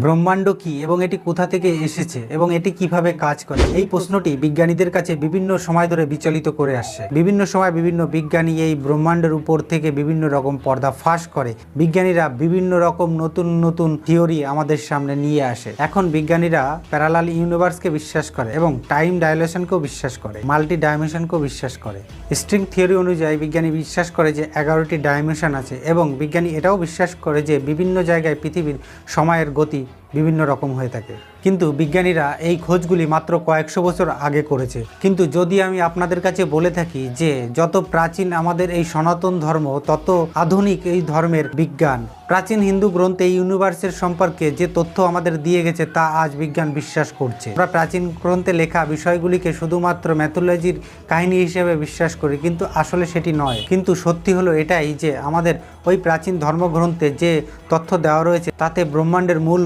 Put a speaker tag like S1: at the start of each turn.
S1: ব্রহ্মাণ্ড কি এবং এটি কোথা থেকে এসেছে এবং এটি কিভাবে কাজ করে, এই প্রশ্নটি বিজ্ঞানীদের কাছে বিভিন্ন সময় ধরে বিচলিত করে আসছে। বিভিন্ন সময় বিভিন্ন বিজ্ঞানী এই ব্রহ্মাণ্ডের উপর থেকে বিভিন্ন রকম পর্দা ফাঁস করে। বিজ্ঞানীরা বিভিন্ন রকম নতুন নতুন থিওরি আমাদের সামনে নিয়ে আসে। এখন বিজ্ঞানীরা প্যারালাল ইউনিভার্সকে বিশ্বাস করে এবং টাইম ডাইলেশনকেও বিশ্বাস করে, মাল্টি ডাইমেনশনকেও বিশ্বাস করে। স্ট্রিং থিওরি অনুযায়ী বিজ্ঞানী বিশ্বাস করে যে 11টি ডাইমেনশন আছে এবং বিজ্ঞানী এটাও বিশ্বাস করে যে বিভিন্ন জায়গায় পৃথিবীর সময়ের গতি বিভিন্ন রকম হয়ে থাকে। কিন্তু বিজ্ঞানীরা এই খোঁজগুলি মাত্র কয়েকশো বছর আগে করেছে। কিন্তু যদি আমি আপনাদের কাছে বলে থাকি যে যত প্রাচীন আমাদের এই সনাতন ধর্ম, তত আধুনিক এই ধর্মের বিজ্ঞান। প্রাচীন হিন্দু গ্রন্থে এই ইউনিভার্সের সম্পর্কে যে তথ্য আমাদের দিয়ে গেছে তা আজ বিজ্ঞান বিশ্বাস করছে। আমরা প্রাচীন গ্রন্থে লেখা বিষয়গুলিকে শুধুমাত্র ম্যাথোলজির কাহিনী হিসেবে বিশ্বাস করি, কিন্তু আসলে সেটি নয়। কিন্তু সত্যি হলো এটাই যে আমাদের ওই প্রাচীন ধর্মগ্রন্থে যে তথ্য দেওয়া রয়েছে তাতে ব্রহ্মাণ্ডের মূল